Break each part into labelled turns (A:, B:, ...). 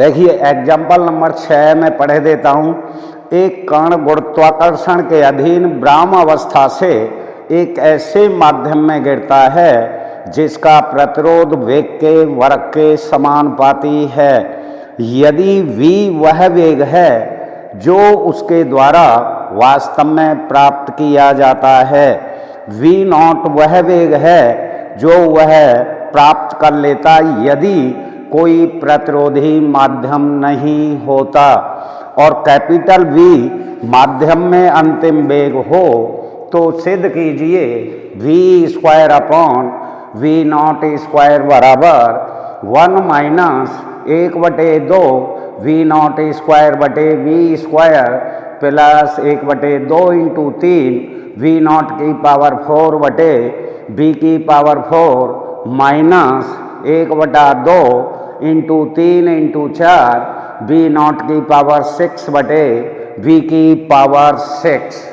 A: देखिए example number 6 में पढ़े देता हूँ। एक कण गुरुत्वाकर्षण के अधीन ब्राह्म अवस्था से एक ऐसे माध्यम में गिरता है जिसका प्रतिरोध वेग के वर्ग के समानुपाती है। यदि v वह वेग है जो उसके द्वारा वास्तव में प्राप्त किया जाता है, v नॉट वह वेग है जो वह प्राप्त कर लेता यदि कोई प्रतिरोधी माध्यम नहीं होता, और कैपिटल V माध्यम में अंतिम वेग हो, तो सिद्ध कीजिए v square upon v naught square बराबर 1 माइनस 1/2 v नॉट स्क्वायर बटे v square plus 1/2 into 3 v not की पावर 4 बटे v की power 4 minus 1/2 into 3 into 4 v not की पावर 6 बटे v की पावर 6।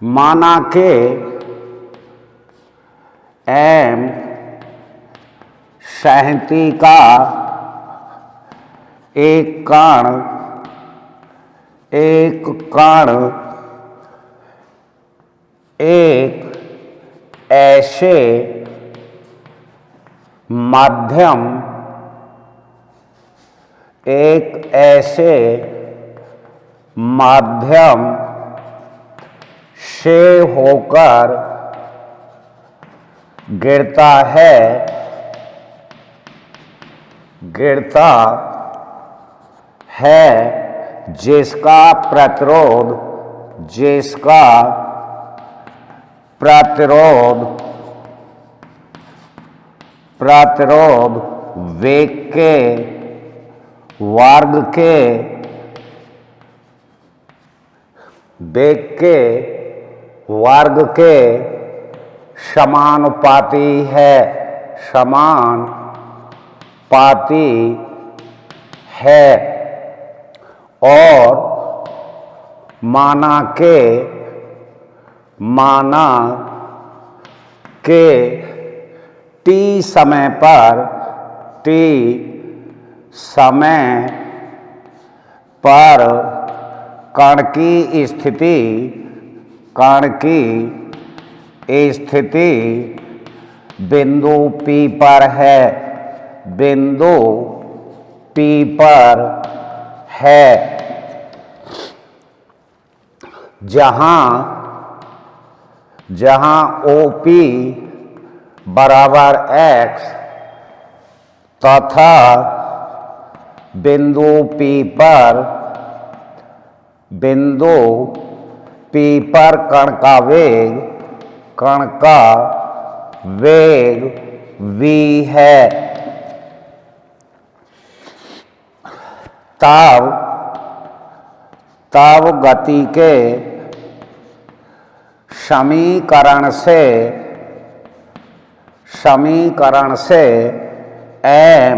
A: माना के m सहती का एक कण एक ऐसे माध्यम से होकर गिरता है जिसका प्रतिरोध वेग के वर्ग के समानुपाती है और माना के t समय पर कण की स्थिति बिंदु P पर है, जहां OP बराबर x तथा बिंदु P पर कण का वेग v है। तब गति के समीकरण से m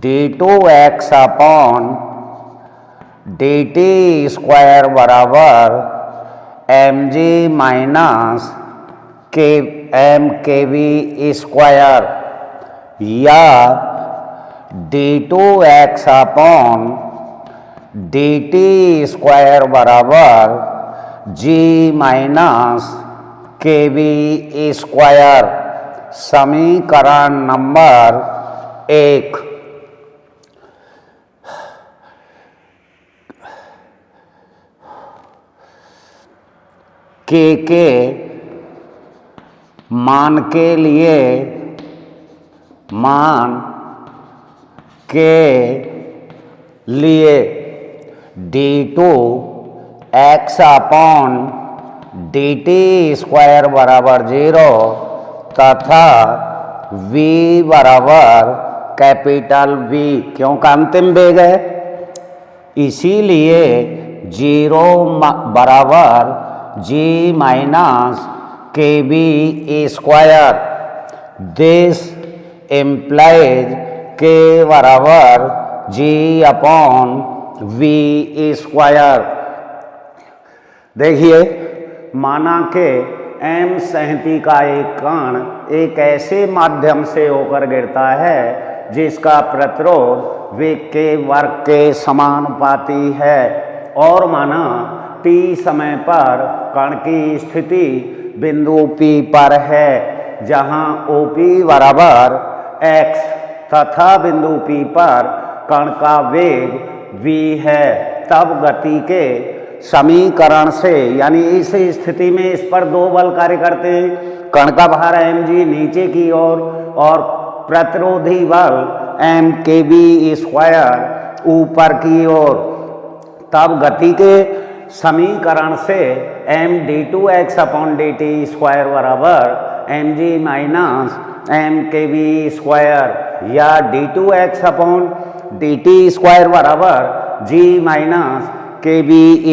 A: d2x upon dt square बराबर mg माइनस mkv स्क्वायर या d2x अपॉन dt स्क्वायर बराबर g माइनस kv स्क्वायर समीकरण नंबर 1। के मान के लिए d2 x upon dt square बराबर 0 तथा v बराबर कैपिटल V, क्यों का अंतिम वेग है, इसीलिए 0 बराबर g minus kb square. This implies k बराबर g अपॉन v स्क्वायर। देखिए, माना के m संहति का एक कण एक ऐसे माध्यम से होकर गिरता है जिसका प्रतिरोध वेग के वर्ग के समानुपाती है, और माना t समय पर कण की स्थिति बिंदु P पर है जहां OP बराबर x तथा बिंदु P पर कण का वेग v है। तब गति के समीकरण से, यानी इस स्थिति में इस पर दो बल कार्य करते हैं, कण का भार mg नीचे की ओर और प्रतिरोधी बल mkb स्क्वायर ऊपर की ओर। तब गति के समीकरण से m d2x upon dt square बराबर mg माइनस mkb स्क्वायर या d2x अपॉन dt स्क्वायर बराबर g minus kb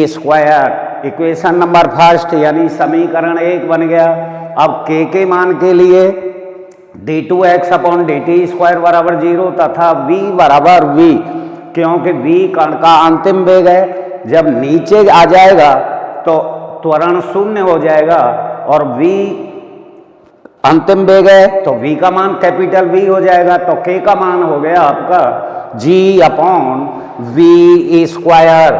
A: square. Equation number first यानी समीकरण 1 बन गया। अब k के मान के लिए d2x अपॉन dt स्क्वायर बराबर 0 तथा v बराबर v, क्योंकि v कण का अंतिम वेग है। जब नीचे आ जाएगा तो त्वरण शून्य हो जाएगा और v अंतिम वेग है तो v का मान कैपिटल V हो जाएगा। तो k का मान हो गया आपका g upon v square.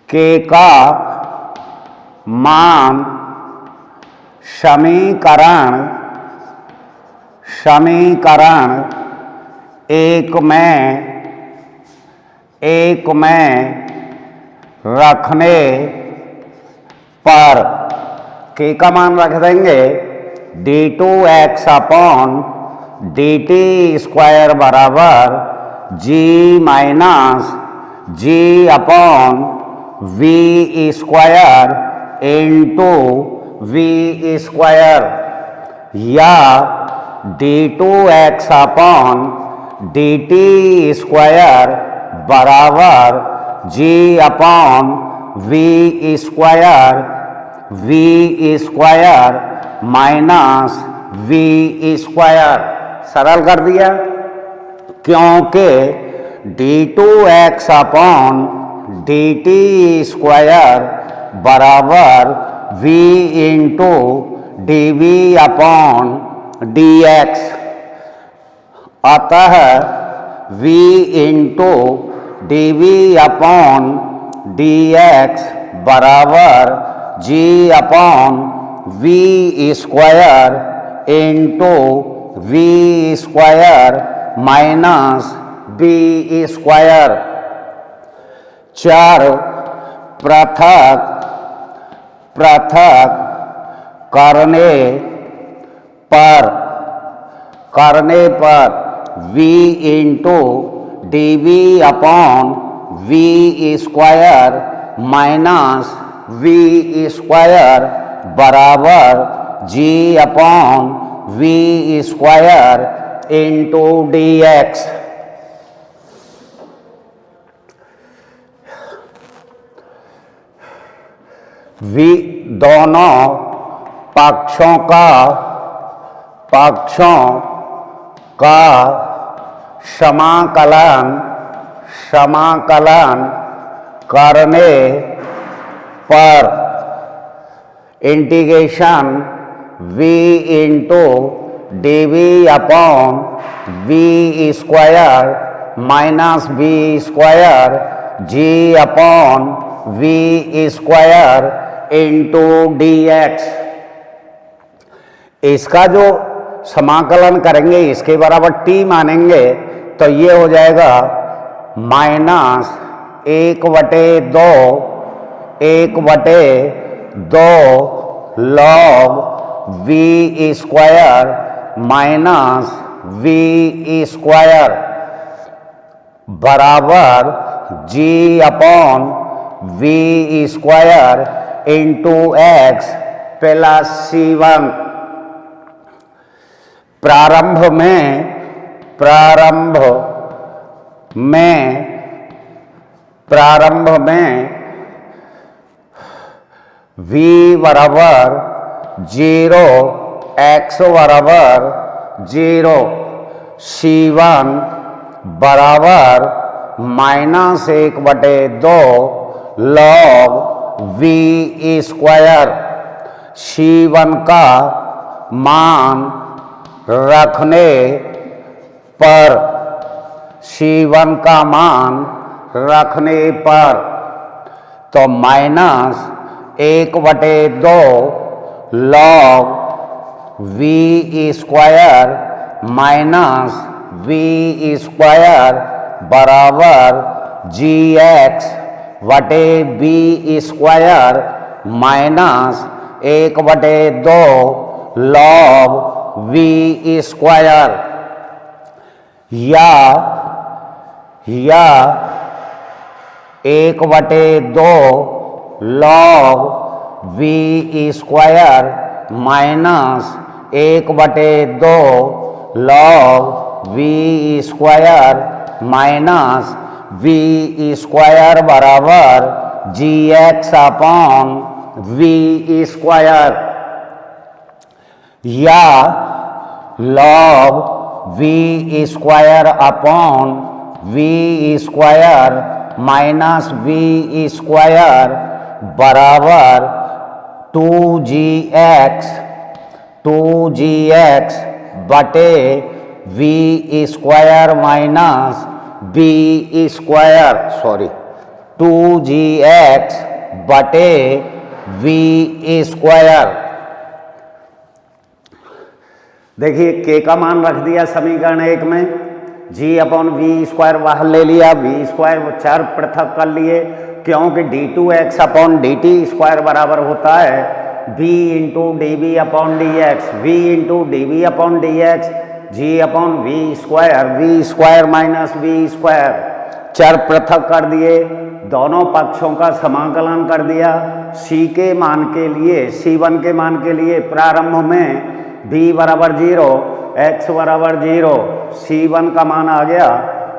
A: k का मान समीकरण एक में रखने पर k का मान रख देंगे d2x अपॉन dt स्क्वायर बराबर g minus g upon v square into v square, या d2x अपॉन dt स्क्वायर बराबर g upon v square minus v square. सरल कर दिया, क्योंकि d2x अपॉन dt स्क्वायर बराबर v into dv upon dx, अतः v into dv upon dx बराबर g upon v square into v square minus b square. चार पृथक करने पर v into dv upon v square minus v square बराबर g upon v square into dx। v दोनों पक्षों का समाकलन करने पर integration v into dv upon v square minus v square g upon v square into dx। इसका जो समाकलन करेंगे इसके बराबर t मानेंगे तो ये हो जाएगा minus 1/2 log v square minus v square बराबर g/v square into x plus c1। प्रारंभ में v बराबर 0, x बराबर 0, c1 बराबर -1/2 log v स्क्वायर। c1 का मान रखने पर तो -1/2 log v square minus v square बराबर gx/b square minus 1/2 log v square या 1/2 log v square minus 1/2 log v square minus v square बराबर gx/v स्क्वायर या log v square upon v square minus v square बराबर 2gx बटे v square minus b square 2gx बटे v square. देखिए k का मान रख दिया समीकरण 1 में, g/v स्क्वायर बाहर ले लिया, v स्क्वायर चार पृथक कर लिए क्योंकि d2x/dt स्क्वायर बराबर होता है v into dv/dx, v into dv/dx g/v square minus v square चार पृथक कर दिए, दोनों पक्षों का समाकलन कर दिया। c1 के मान के लिए प्रारंभ में v बराबर 0, x बराबर 0, c1 का मान आ गया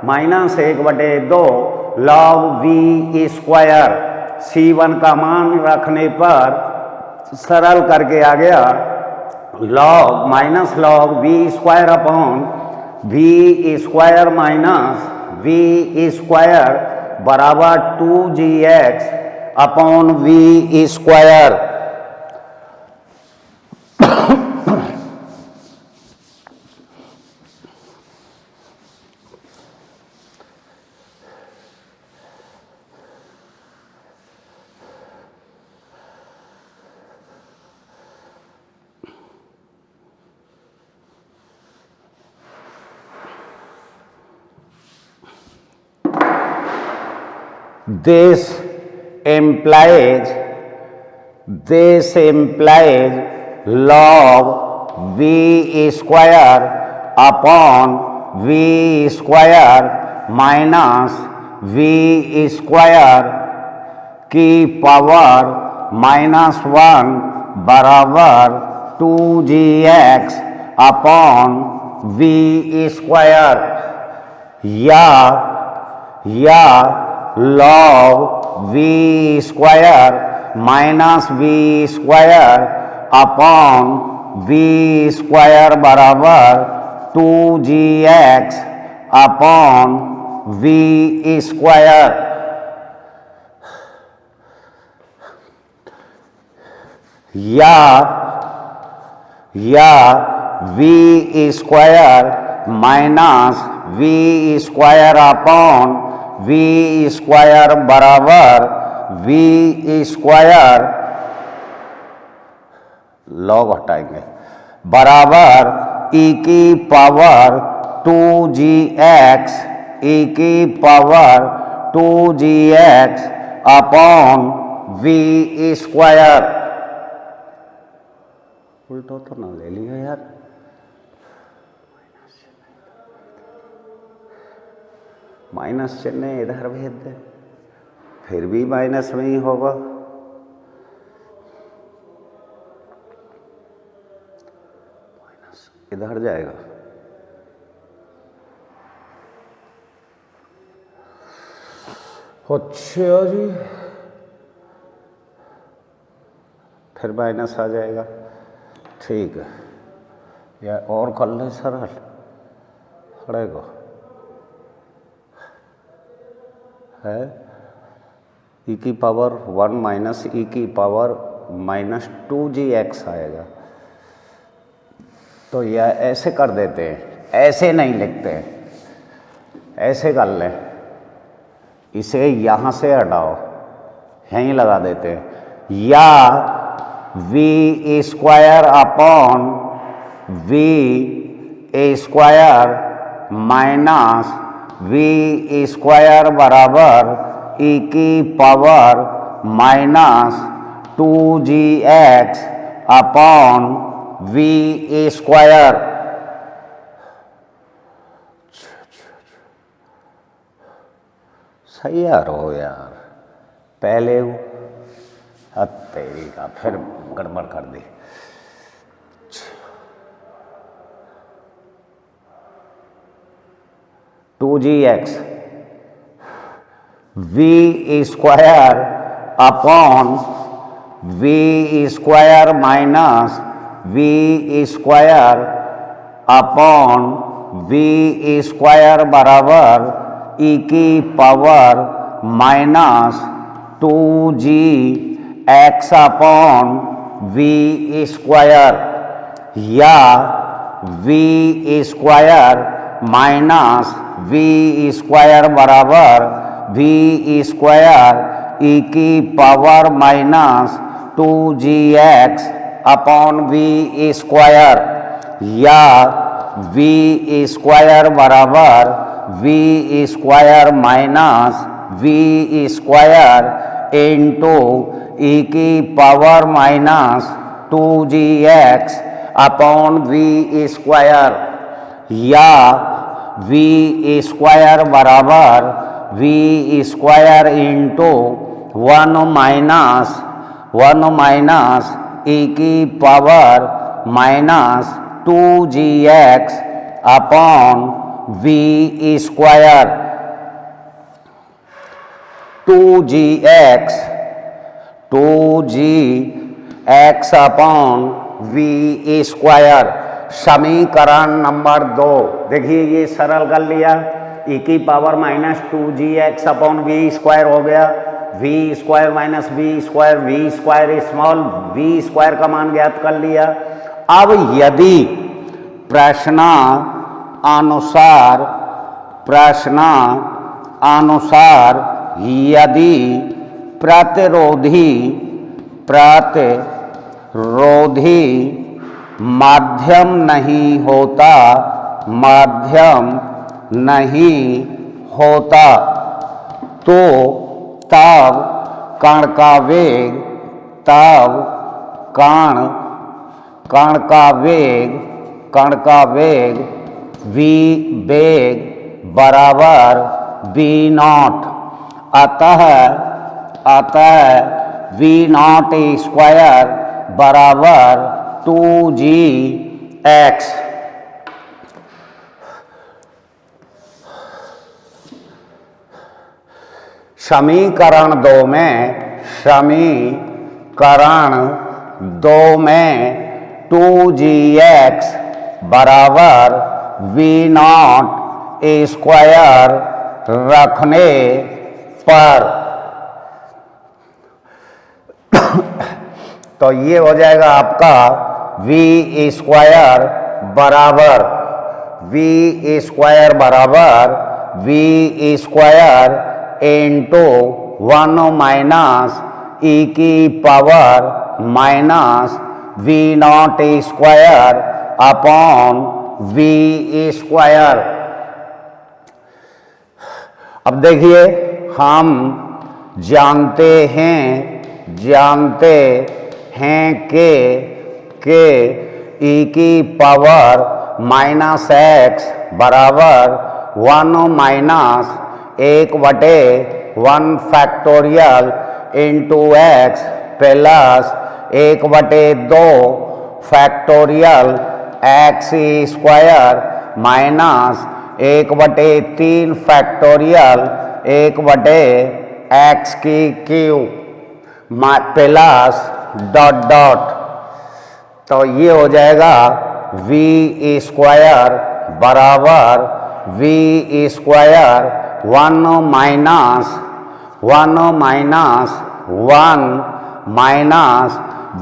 A: -1/2 log v स्क्वायर। c1 का मान रखने पर सरल करके आ गया log v square upon v square minus v square बराबर 2gx upon v square. This implies log v square upon v square minus v square की पावर -1 बराबर 2gx अपॉन v स्क्वायर या log v square minus v square upon v square बराबर 2gx upon v square. या v square minus v square upon v square बराबर v square log हटाएंगे बराबर e की power 2gx ई की power 2gx upon v square. उल्टा तो ना ले लिया यार, माइनस चिन्ह इधर भेज दे, फिर भी माइनस में ही होगा। माइनस इधर जाएगा, अच्छा जी, फिर माइनस आ जाएगा। ठीक है, या और कर ले सरल पड़ेगा है ई की पावर 1 माइनस ई की पावर माइनस 2gx आएगा। तो यह ऐसे कर देते हैं, ऐसे नहीं लिखते, ऐसे कर लें, इसे यहाँ से हटाओ, यहीं लगा देते हैं, या v square upon v square minus v square बराबर e की power minus 2gx upon v square. सही यार हो यार, पहले तेरी का फिर गड़बड़ कर दी। Two G X V square upon we square minus we square upon we square बराबर ई की power minus 2gx upon we square, या V square minus we square बराबर वी स्क्वायर ई की power minus 2gx upon we square, या V square बराबर V square minus we square into E की power minus 2gx upon we square, या V square बराबर V square into 1 minus e की power minus 2gx upon we square. 2gx upon we square, समीकरण number 2। देखिए ये सरल कर लिया, ई की power minus 2gx upon we square हो गया, v square minus we square small, v square का मान ज्ञात कर लिया। अब यदि प्रश्नानुसार यदि प्रतिरोधी माध्यम नहीं होता तो तब कण का वेग v वेग बराबर v नॉट, अतः v नॉट स्क्वायर बराबर 2gx। समीकरण 2 में 2gx बराबर v नॉट स्क्वायर रखने पर तो ये हो जाएगा आपका v स्क्वायर बराबर v square into 1 minus e की power minus v naught square upon v square. अब देखिए, हम जानते हैं कि e की पावर माइनस एक्स बराबर 1 minus 1/1 factorial into x plus 1/2 factorial x square minus 1/3 factorial 1/x की क्यूब प्लस डॉट डॉट। तो ये हो जाएगा v स्क्वायर बराबर v square 1 minus 1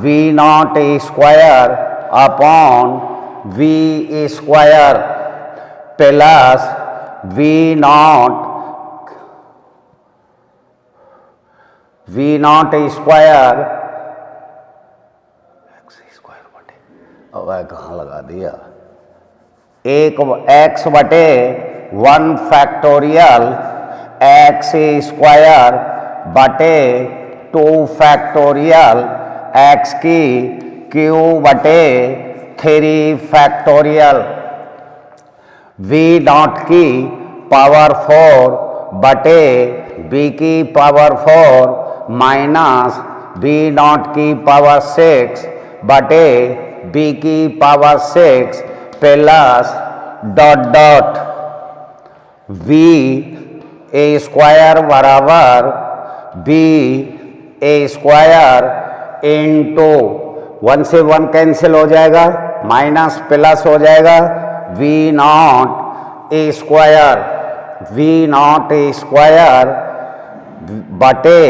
A: v naught square upon v square plus v naught square अब कहाँ लगा दिया, एक x/1 फैक्टोरियल एक्स स्क्वायर बटे 2 फैक्टोरियल एक्स की क्यूब बटे 3 फैक्टोरियल v नॉट की पावर 4 बटे b की पावर 4 माइनस b नॉट की पावर 6 बटे b की power 6 plus dot dot v a square बराबर b a स्क्वायर इंटू 1 से 1 कैंसिल हो जाएगा, माइनस प्लस हो जाएगा v नॉट a स्क्वायर बटे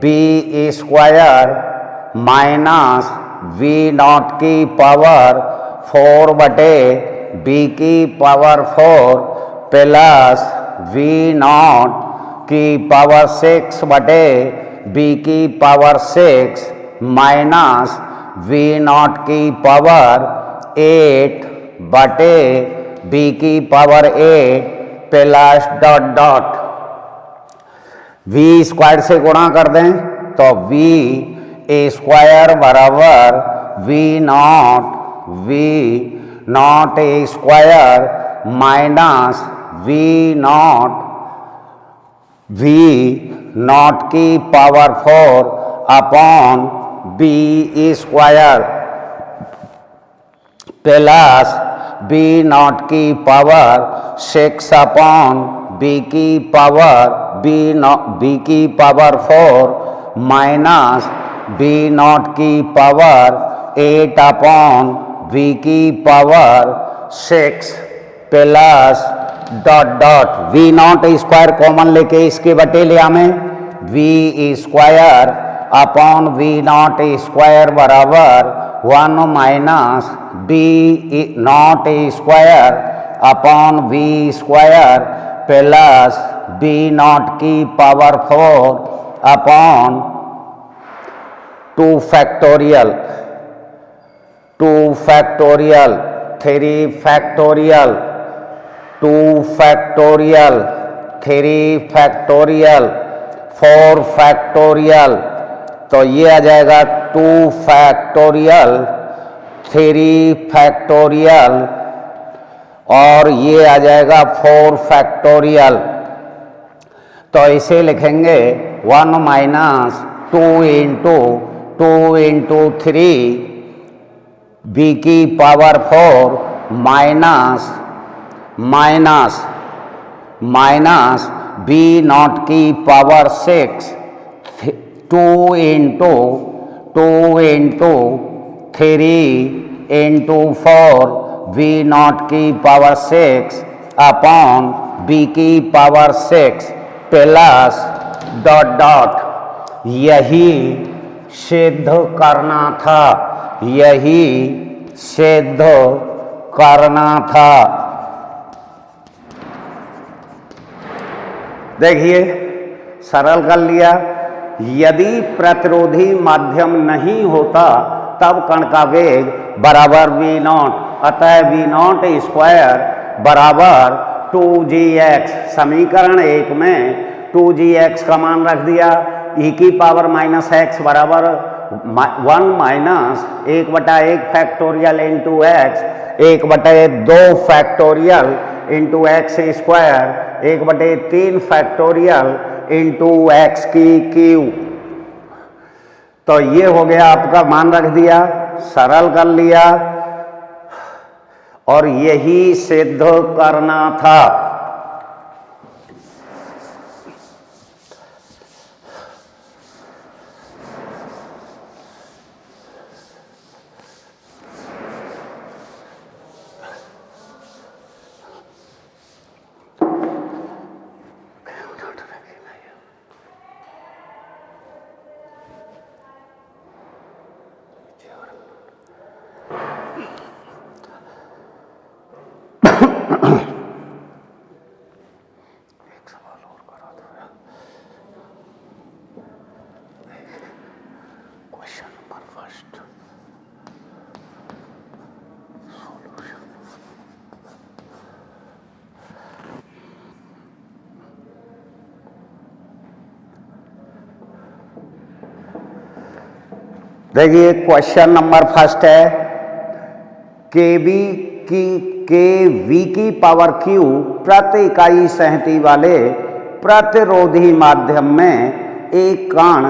A: b square minus v not की पावर 4 बटे b की पावर 4 प्लस v नॉट की पावर 6 बटे b की पावर 6 माइनस v नॉट की पावर 8 बटे b की power 8 plus dot dot. v square से गुणा कर दें तो v a स्क्वायर बराबर v not a square minus v not की power 4 upon b square plus b naught की पावर 6 अपॉन b की पावर 4 माइनस b नॉट की पावर 8 अपॉन b की power 6 plus dot dot. v naught square common लेके इसके बटे ले हमें v square upon v naught square बराबर 1 minus b naught square upon v square plus b naught की power 4 upon 2 factorial 3 factorial 2 factorial 3 factorial 4 factorial. तो ये आ जाएगा 2 फैक्टोरियल 3 फैक्टोरियल और ये आ जाएगा 4 फैक्टोरियल। तो इसे लिखेंगे 1 माइनस 2 इंटू 3 b की पावर 4 माइनस b नॉट की power 6 2 into 3 into 4 v not की पावर 6 अपॉन b की पावर 6 प्लस डॉट डॉट। यही सिद्ध करना था, यही सिद्ध करना था। देखिए सरल कर लिया। यदि प्रतिरोधी माध्यम नहीं होता तब कण का वेग बराबर v नॉट, अतः v नॉट स्क्वायर बराबर 2gx, समीकरण 1 में 2gx का मान रख दिया, e की पावर माइनस एक्स बराबर 1 minus 1/1 factorial into x, 1/2 factorial into x square, 1/3 factorial into x की क्यूब। तो ये हो गया आपका, मान रख दिया, सरल कर लिया, और यही सिद्ध करना था। देखिए क्वेश्चन नंबर फर्स्ट है, केवी की पावर क्यू प्रति इकाई सहती वाले प्रतिरोधी माध्यम में एक कण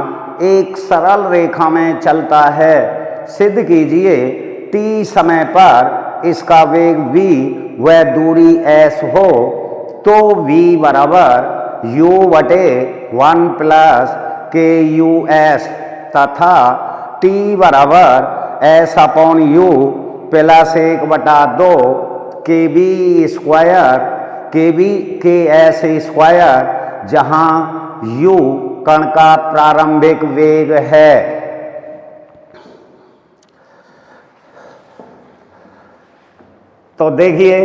A: एक सरल रेखा में चलता है। सिद्ध कीजिए t समय पर इसका वेग v व दूरी s हो तो v बराबर u/1 प्लस KUS तथा t बराबर S/U plus 1/2 KB square KS square, जहां u कण का प्रारंभिक वेग है। तो देखिए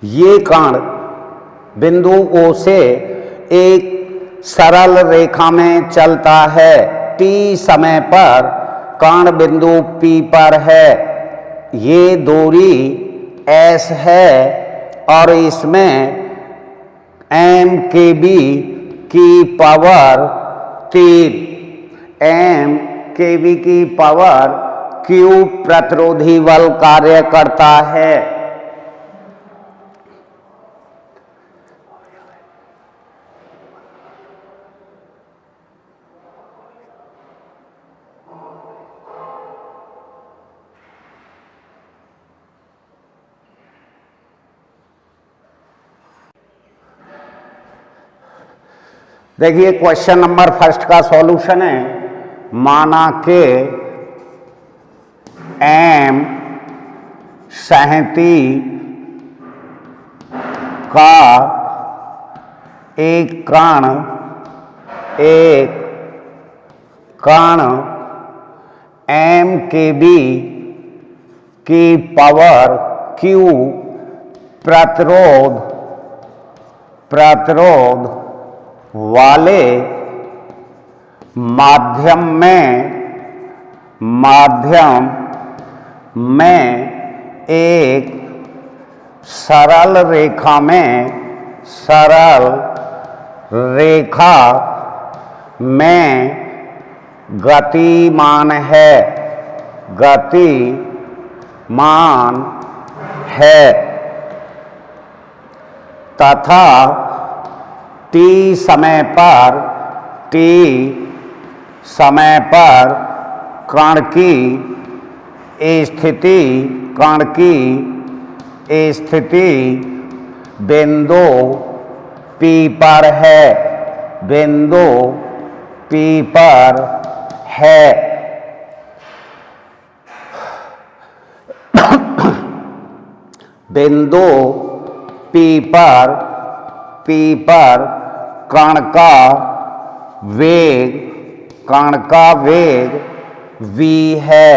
A: ये कण बिंदु O से एक सरल रेखा में चलता है। t समय पर कण बिंदु P पर है, ये दूरी S है और इसमें mkb की पावर 3 mkb की पावर Q प्रतिरोधी बल कार्य करता है। देखिए क्वेश्चन नंबर फर्स्ट का सॉल्यूशन है, माना के m सहती का एक कण mkb की पावर q प्रतिरोध वाले माध्यम में एक सरल रेखा में गतिमान है तथा t समय पर कण की स्थिति बिंदु P पर है, बिंदु P पर कण का वेग v है,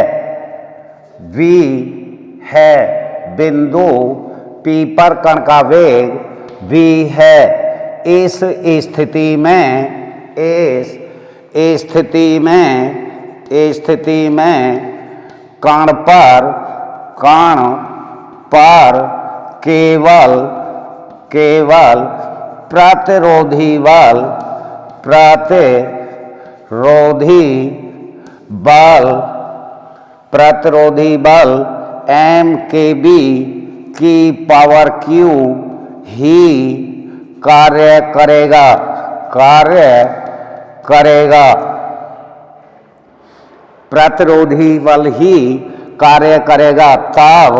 A: बिंदु P पर कण का वेग v है। इस स्थिति में कण पर केवल प्रतिरोधी बल MkB की पावर Q ही कार्य करेगा। प्रतिरोधी बल ही कार्य करेगा, तब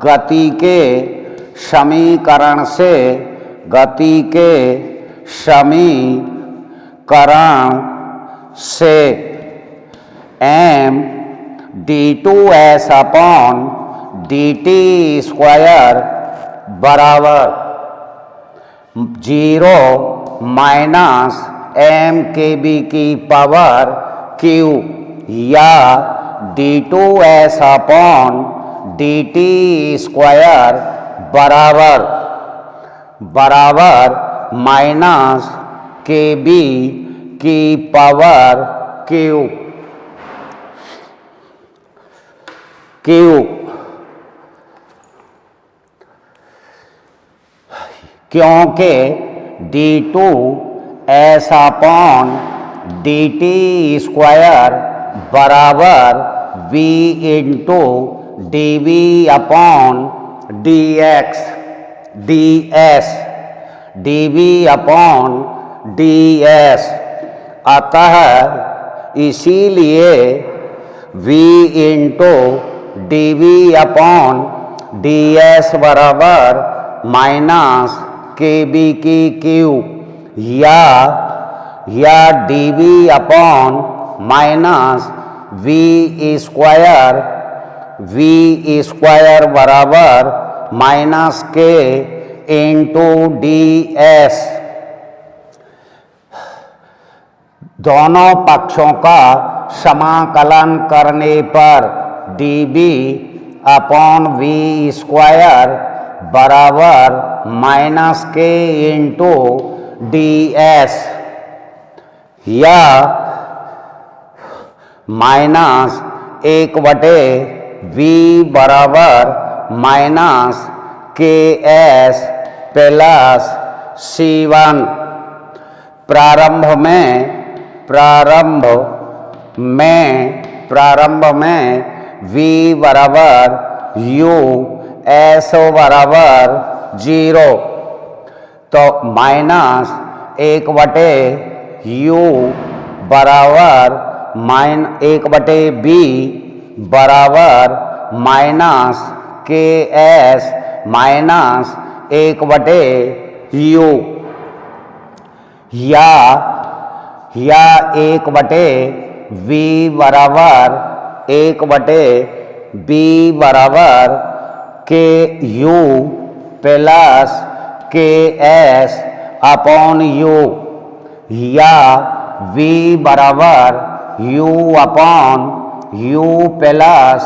A: गति के समीकरण से m d2s upon dt square बराबर 0 माइनस MkB की पावर Q या d2s अपॉन dt स्क्वायर बराबर माइनस kb की पावर Q क्योंकि d2s अपॉन dt स्क्वायर बराबर v into dv upon dv upon ds। अतः इसीलिए v into dv upon ds बराबर माइनस kb की q या dv upon minus v square बराबर माइनस k इंटू ds। दोनों पक्षों का समाकलन करने पर dv अपॉन v स्क्वायर बराबर माइनस k इंटू ds या माइनस 1/v बराबर माइनस ks प्लस c1। प्रारंभ में v बराबर u s बराबर 0, तो माइनस 1/u बराबर 1/b बराबर माइनस ks माइनस 1/u या 1/v बराबर 1/b बराबर ku plus ks upon u या v बराबर u upon u plus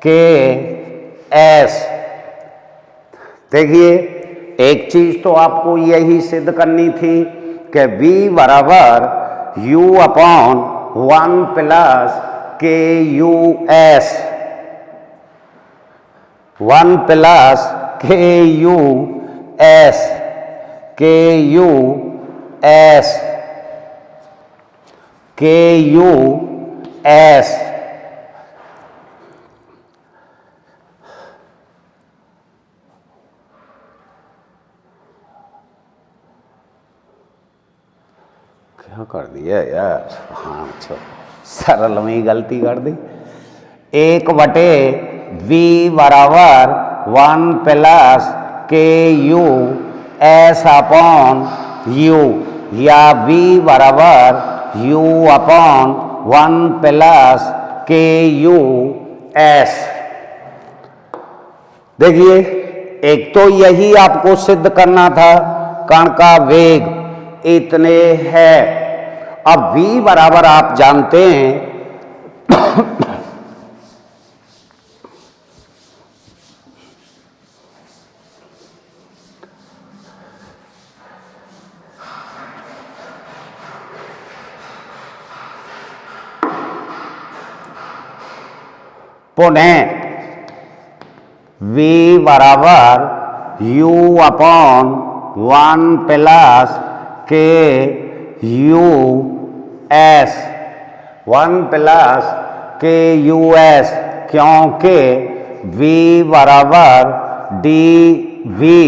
A: ks। देखिए, एक चीज तो आपको यही सिद्ध करनी थी कि v बराबर u upon 1 plus KUS 1 plus KUS क्या कर दिया यार। हाँ अच्छा, सरल में ही गलती कर दी। 1/v बराबर 1 प्लस KUS अपॉन u या v बराबर u अपॉन 1 प्लस KUS। देखिए, एक तो यही आपको सिद्ध करना था, कण का वेग इतने है। अब v बराबर आप जानते हैं पुनः v बराबर u upon 1 plus k u s 1 plus k u s, क्योंकि v बराबर d v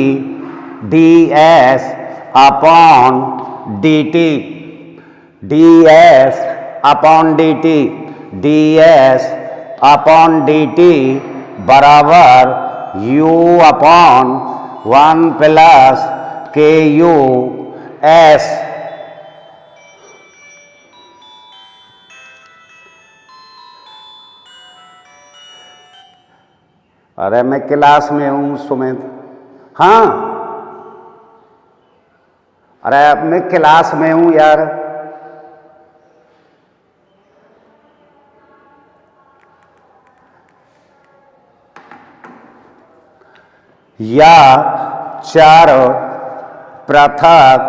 A: d s upon d t, d s upon d t, d s upon d t बराबर u upon 1 plus k u s. अरे मैं class में हूँ सुमित। हाँ, अरे मैं क्लास में हूँ यार। या चार पृथक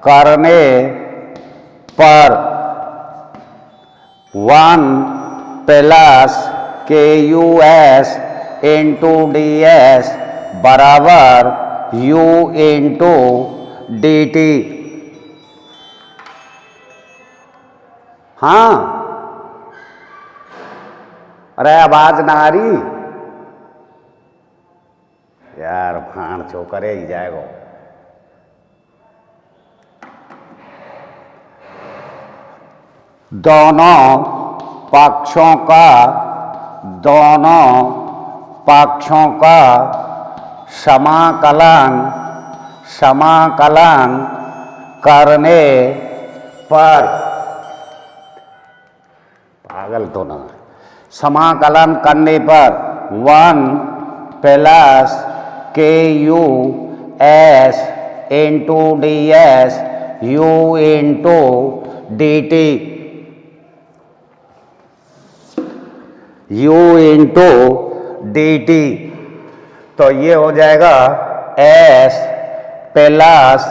A: करने पर 1 plus k u S into D S बराबर यू इंटू डी टी। हाँ, अरे आवाज ना आ रही यार, भाण चो करे ही जाएगा। दोनों पक्षों का समाकलन करने पर, पागल तो ना, समाकलन करने पर 1 plus k u S into D S U into D T, you into D T, तो ये हो जाएगा S plus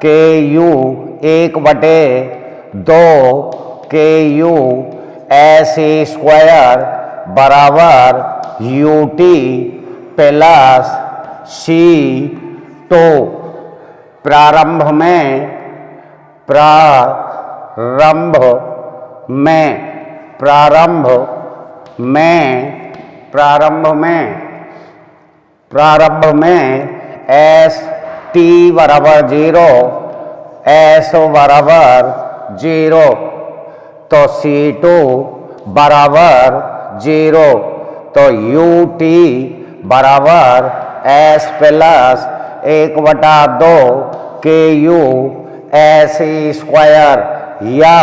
A: k u 1/2 k u s square बराबर u t plus c two. प्रारंभ में एस टी बराबर 0, एस बराबर 0, तो C2 बराबर 0, तो यू टी बराबर S plus 1/2 k u s square, या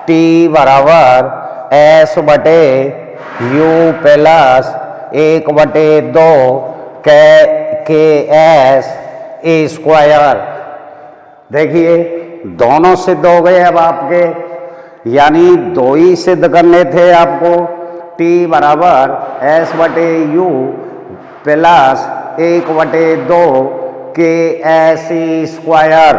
A: टी बराबर एस बटे यू प्लस 1/2 के एस स्क्वायर। देखिए दोनों सिद्ध हो गए अब आपके, यानी दो ही सिद्ध करने थे आपको। टी बराबर एस बटे यू प्लस 1/2 के एस स्क्वायर,